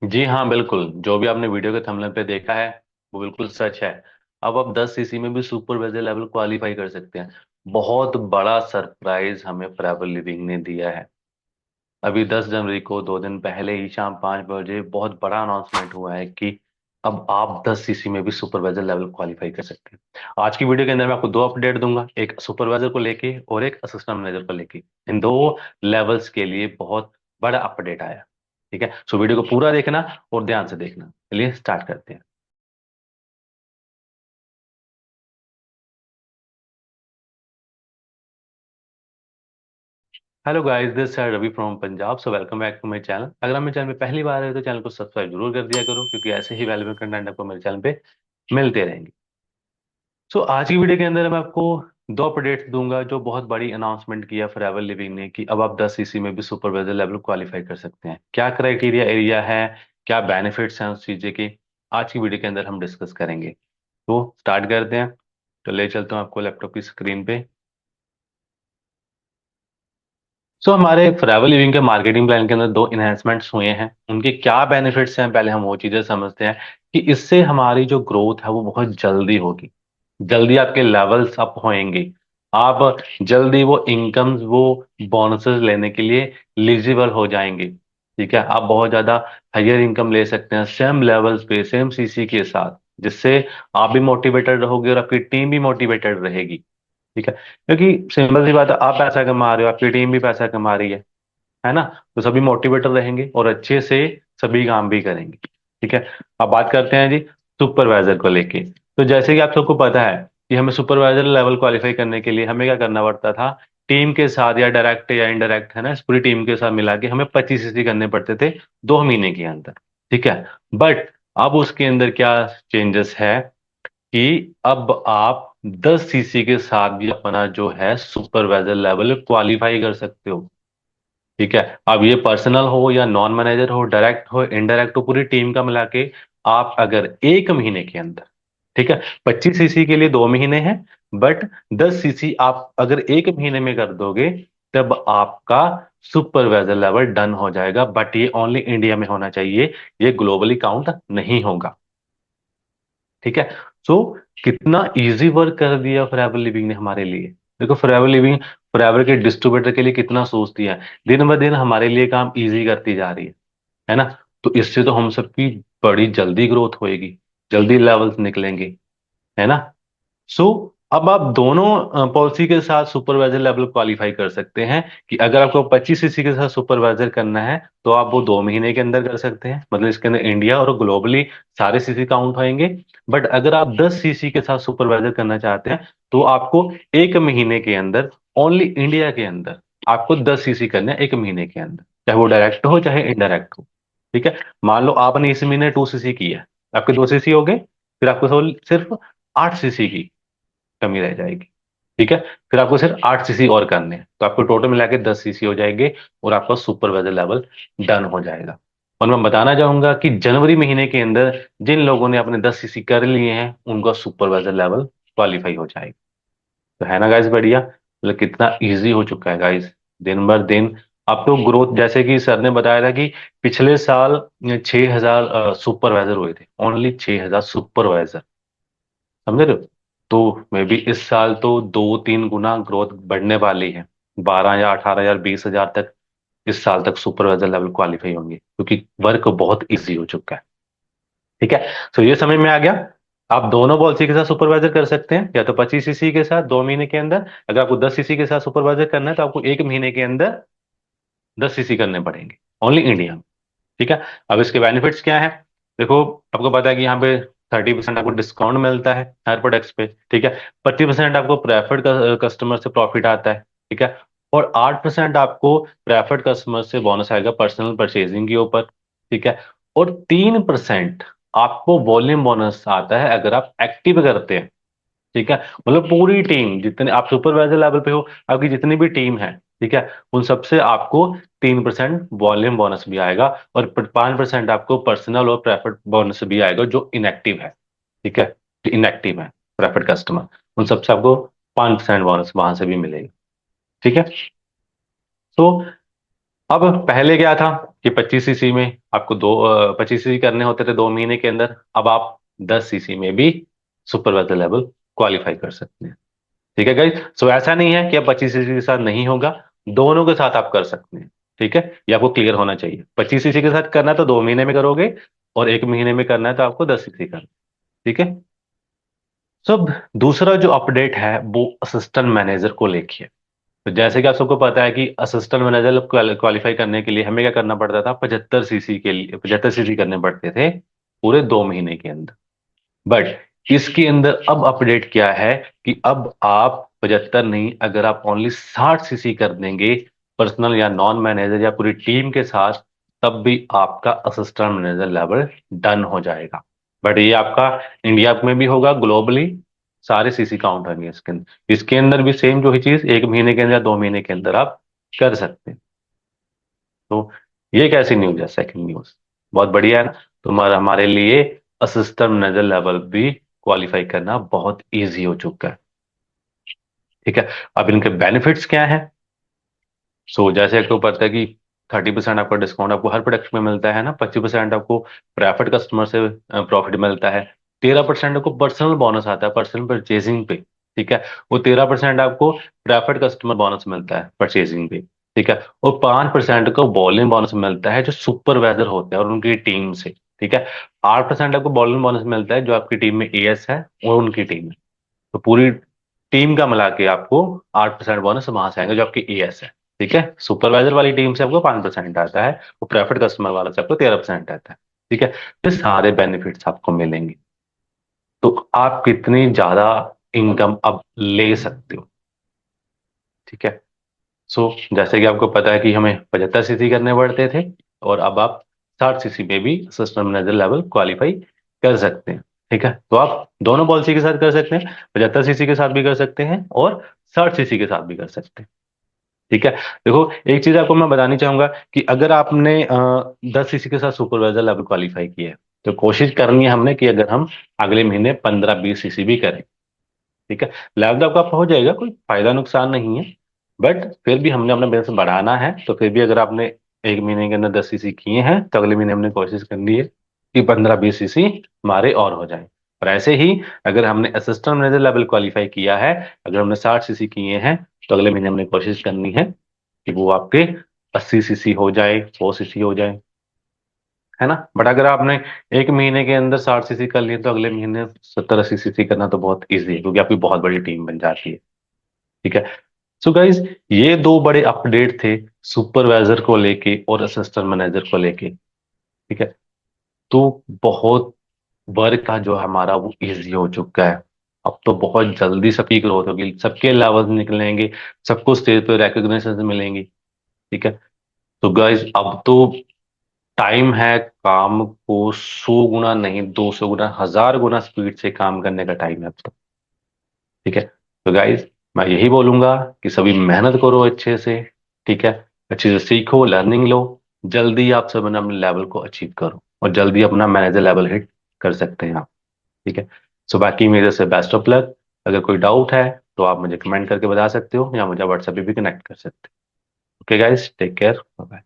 जी हाँ, बिल्कुल। जो भी आपने वीडियो के थंबनेल पे देखा है वो बिल्कुल सच है। अब आप 10 सीसी में भी सुपरवाइजर लेवल क्वालिफाई कर सकते हैं। बहुत बड़ा सरप्राइज हमें फॉरएवर लिविंग ने दिया है। अभी 10 जनवरी को 2 दिन पहले ही शाम 5 बजे बहुत बड़ा अनाउंसमेंट हुआ है कि अब आप 10 सीसी में भी सुपरवाइजर लेवल क्वालिफाई कर सकते हैं। आज की वीडियो के अंदर मैं आपको दो अपडेट दूंगा, एक सुपरवाइजर को लेके और एक असिस्टेंट मैनेजर को लेके। इन दो लेवल्स के लिए बहुत बड़ा अपडेट आया। ठीक है, सो वीडियो को पूरा देखना और ध्यान से देखना। चलिए स्टार्ट करते हैं। हेलो गाइस, दिस है Ravi from Punjab. So welcome back to my channel. अगर आप मेरे चैनल पे पहली बार है तो चैनल को सब्सक्राइब जरूर कर दिया करो, क्योंकि ऐसे ही वैल्यूबल कंटेंट आपको मेरे चैनल पे मिलते रहेंगे। सो आज की वीडियो के अंदर मैं आपको दो अपडेट्स दूंगा जो बहुत बड़ी अनाउंसमेंट किया फॉरएवर लिविंग ने कि अब आप 10 सीसी में भी सुपरवाइजर लेवल क्वालिफाई कर सकते हैं। क्या क्राइटेरिया एरिया है, क्या बेनिफिट्स हैं उस चीज़ के, आज की वीडियो के अंदर हम डिस्कस करेंगे। तो स्टार्ट करते हैं। तो ले चलता हूँ आपको लैपटॉप की स्क्रीन पे। सो हमारे फॉरएवर लिविंग के मार्केटिंग प्लान के अंदर दो इन्हेंसमेंट्स हुए हैं। उनके क्या बेनिफिट्स हैं पहले हम वो चीज़ें समझते हैं कि इससे हमारी जो ग्रोथ है वो बहुत जल्दी होगी। जल्दी आपके लेवल्स अप होंगे। आप जल्दी वो इनकम्स, वो बोनसेस लेने के लिए एलिजिबल हो जाएंगे। ठीक है, आप बहुत ज्यादा हायर इनकम ले सकते हैं सेम लेवल्स पे, सेम सीसी के साथ, जिससे आप भी मोटिवेटेड रहोगे और आपकी टीम भी मोटिवेटेड रहेगी। ठीक है, क्योंकि सिंपल सी बात है, आप पैसा कमा रहे हो, आपकी टीम भी पैसा कमा रही है ना। तो सभी मोटिवेटेड रहेंगे और अच्छे से सभी काम भी करेंगे। ठीक है, अब बात करते हैं जी सुपरवाइजर को लेके। तो जैसे कि आप सबको पता है कि हमें सुपरवाइजर लेवल क्वालिफाई करने के लिए हमें क्या करना पड़ता था। टीम के साथ या डायरेक्ट या इनडायरेक्ट, है ना, इस पूरी टीम के साथ मिला के हमें 25 सीसी करने पड़ते थे 2 महीने के अंदर। ठीक है, बट अब उसके अंदर क्या चेंजेस है कि अब आप 10 सीसी के साथ भी अपना जो है सुपरवाइजर लेवल क्वालिफाई कर सकते हो। ठीक है, अब ये पर्सनल हो या नॉन मैनेजर हो, डायरेक्ट हो इनडायरेक्ट हो, पूरी टीम का मिला के आप अगर 1 महीने के अंदर, ठीक है, 25 सीसी के लिए 2 महीने हैं, बट 10 सीसी आप अगर 1 महीने में कर दोगे तब आपका सुपरवाइजर लेवल डन हो जाएगा। बट ये ओनली इंडिया में होना चाहिए, ये ग्लोबली काउंट नहीं होगा। ठीक है, सो कितना इजी वर्क कर दिया फॉरएवर लिविंग ने हमारे लिए। देखो, फॉरएवर लिविंग फॉरएवर के डिस्ट्रीब्यूटर के लिए कितना सोचती है। दिन ब दिन हमारे लिए काम इजी करती जा रही है ना। तो इससे तो हम सबकी बड़ी जल्दी ग्रोथ होएगी, जल्दी लेवल्स निकलेंगे, है ना। सो अब आप दोनों पॉलिसी के साथ सुपरवाइजर लेवल क्वालिफाई कर सकते हैं कि अगर आपको 25 सीसी के साथ सुपरवाइजर करना है तो आप वो 2 महीने के अंदर कर सकते हैं, मतलब इसके अंदर इंडिया और ग्लोबली सारे सीसी काउंट होंगे। बट अगर आप 10 सीसी के साथ सुपरवाइजर करना चाहते हैं तो आपको 1 महीने के अंदर, ओनली इंडिया के अंदर, आपको 10 सीसी करना है 1 महीने के अंदर, चाहे वो डायरेक्ट हो चाहे इनडायरेक्ट हो। ठीक है, मान लो आपने इस महीने 2 सीसी की है, आपके 2 सीसी हो गए, फिर आपको सिर्फ 8 सीसी की कमी रह जाएगी। ठीक है, फिर आपको सिर्फ 8 सीसी और करने हैं, तो आपको टोटल मिला के 10 सीसी हो जाएंगे और आपका सुपरवाइजर लेवल डन हो जाएगा। और मैं बताना चाहूंगा कि जनवरी महीने के अंदर जिन लोगों ने अपने 10 सीसी कर लिए हैं उनका सुपरवाइजर लेवल क्वालिफाई हो जाएगा। तो है ना गाइस, बढ़िया, मतलब कितना इजी हो चुका है गाइस दिन भर दिन। अब तो ग्रोथ, जैसे कि सर ने बताया था कि पिछले साल 6,000 सुपरवाइजर हुए थे, ओनली 6,000 सुपरवाइजर, समझ रहे हो। तो मे बी इस साल तो 2-3 गुना ग्रोथ बढ़ने वाली है। 12 या 18 या 20 हजार तक इस साल तक सुपरवाइजर लेवल क्वालिफाई होंगे, क्योंकि वर्क बहुत इजी हो चुका है। ठीक है, तो ये समझ में आ गया। आप दोनों पॉलिसी के साथ सुपरवाइजर कर सकते हैं, या तो 25 सीसी के साथ 2 महीने के अंदर। अगर आपको 10 सीसी के साथ सुपरवाइजर करना है तो आपको 1 महीने के अंदर 10 सीसी करने पड़ेंगे, ओनली इंडिया में। ठीक है, अब इसके बेनिफिट्स क्या है। देखो, आपको पता है कि यहाँ पे 30% आपको डिस्काउंट मिलता है हर प्रोडक्ट्स पे। ठीक है, 25% आपको प्रेफर्ड कस्टमर से प्रॉफिट आता है। ठीक है, और 8% आपको प्रेफर्ड कस्टमर से बोनस आएगा पर्सनल परचेजिंग के ऊपर। ठीक है, और 3% आपको वॉल्यूम बोनस आता है अगर आप एक्टिव करते हैं। ठीक है, मतलब पूरी टीम, जितने आप सुपरवाइजर लेवल पे हो, आपकी जितनी भी टीम है, ठीक है, उन सबसे आपको 3% वॉल्यूम बोनस भी आएगा, और 5% आपको पर्सनल और प्रेफर्ड बोनस भी आएगा जो इनएक्टिव है। ठीक है, जो इनएक्टिव है प्रेफर्ड कस्टमर, उन सबसे आपको 5% बोनस वहां से भी मिलेगा। ठीक है, तो अब पहले क्या था कि 25 सीसी में आपको 25 सीसी करने होते थे 2 महीने के अंदर, अब आप 10 सीसी में भी सुपरवाइजर लेवल क्वालिफाई कर सकते हैं। ठीक है गाइस, सो ऐसा नहीं है कि अब 25 सीसी के साथ नहीं होगा, दोनों के साथ आप कर सकते हैं। ठीक है, ये आपको क्लियर होना चाहिए। 25 सीसी के साथ करना है तो 2 महीने में करोगे, और 1 महीने में करना है तो आपको 10 सीसी करना है। ठीक है। सब दूसरा जो अपडेट है वो असिस्टेंट मैनेजर को लेके है। तो जैसे कि आप सबको पता है कि असिस्टेंट मैनेजर क्वालिफाई करने के लिए हमें क्या करना पड़ता था, 75 सीसी के लिए 75 सीसी करने पड़ते थे पूरे 2 महीने के अंदर। बट इसके अंदर अब अपडेट क्या है कि अब आप 75 नहीं, अगर आप ओनली 60 सीसी कर देंगे पर्सनल या नॉन मैनेजर या पूरी टीम के साथ, तब भी आपका असिस्टेंट मैनेजर लेवल डन हो जाएगा। बट ये आपका इंडिया में भी होगा, ग्लोबली सारे सीसी काउंट होंगे इसके अंदर भी सेम जो ही चीज 1 महीने के अंदर या 2 महीने के अंदर आप कर सकते हैं। तो ये कैसी न्यूज है, सेकंड न्यूज बहुत बढ़िया है ना। तो हमारे लिए असिस्टेंट मैनेजर लेवल भी क्वालिफाई करना बहुत इजी हो चुका है। ठीक है। अब इनके बेनिफिट्स क्या है। सो जैसे आपको पता है कि 30% आपका डिस्काउंट आपको हर प्रोडक्ट में मिलता है ना, 25% आपको प्रेफर्ड कस्टमर से प्रॉफिट मिलता है, 13% आपको पर्सनल बोनस आता है परचेजिंग पे। ठीक है। वो 13% आपको प्रेफर्ड कस्टमर बोनस मिलता है परचेजिंग पे। ठीक है। और 5% का वॉल्यूम बोनस मिलता है जो सुपरवाइजर होते हैं और उनकी टीम से। ठीक है। 8% आपको वॉल्यूम बोनस मिलता है जो आपकी टीम में एएस है और उनकी टीम है। तो पूरी टीम का मिला के आपको 8% बोनस वहां से आएंगे जो आपकी एएस है। ठीक है। सुपरवाइजर वाली टीम से आपको 5% आता है, वो प्रेफर्ड कस्टमर वाला से आपको 13% आता है। ठीक है। ये सारे बेनिफिट्स आपको मिलेंगे, तो आप कितनी ज्यादा इनकम अब ले सकते हो। ठीक है। सो जैसे कि आपको पता है कि हमें 75 सीसी करने पड़ते थे, और अब आप 60 सीसी में भी सिस्टम मैनेजर लेवल क्वालिफाई कर सकते हैं। ठीक है। तो आप दोनों पॉलिसी के साथ कर सकते हैं, 75 सीसी के साथ भी कर सकते हैं और 60 सीसी के साथ भी कर सकते हैं। ठीक है। देखो, एक चीज आपको मैं बतानी चाहूंगा कि अगर आपने 10 सीसी के साथ सुपरवाइजर लेवल क्वालिफाई किया है, तो कोशिश करनी है हमने कि अगर हम अगले महीने 15-20 सीसी भी करें। ठीक है। लेवल आपका हो जाएगा, कोई फायदा नुकसान नहीं है। बट फिर भी हमने अपना बिजनेस बढ़ाना है, तो फिर भी अगर आपने 1 महीने के अंदर 10 सीसी किए हैं, तो अगले महीने हमने कोशिश करनी है कि 15-20 सीसी हमारे और हो जाए। और ऐसे ही अगर हमने असिस्टेंट मैनेजर लेवल क्वालिफाई किया है, अगर हमने 60 सीसी किए हैं, तो अगले महीने हमने कोशिश करनी है कि वो आपके 80 सीसी हो जाए, 100 सीसी हो जाए, है ना। बट अगर आपने 1 महीने के अंदर 60 सीसी कर लिए, तो अगले महीने 70-80 सीसी करना तो बहुत ईजी है, क्योंकि आपकी बहुत बड़ी टीम बन जाती है। ठीक है। सो गाइज, ये दो बड़े अपडेट थे सुपरवाइजर को लेके और असिस्टेंट मैनेजर को लेके। ठीक है। तो बहुत वर्क का जो हमारा वो इजी हो चुका है। अब तो बहुत जल्दी सबकी ग्रोथ होगी, सबके लेवल निकलेंगे, सबको स्टेज पे रिकग्निशन मिलेंगी। ठीक है। तो गाइज, अब तो टाइम है काम को 100 गुना नहीं, 200 गुना, 1000 गुना स्पीड से काम करने का टाइम है अब तो। ठीक है। तो गाइज, मैं यही बोलूंगा कि सभी मेहनत करो अच्छे से। ठीक है। अच्छे से सीखो, लर्निंग लो, जल्दी आप सब अपने लेवल को अचीव करो, और जल्दी अपना मैनेजर लेवल हिट कर सकते हैं आप। ठीक है। सो बाकी मेरे से बेस्ट ऑफ लक। अगर कोई डाउट है तो आप मुझे कमेंट करके बता सकते हो, या मुझे व्हाट्सएप पे भी कनेक्ट कर सकते हो। Okay guys, take care, bye.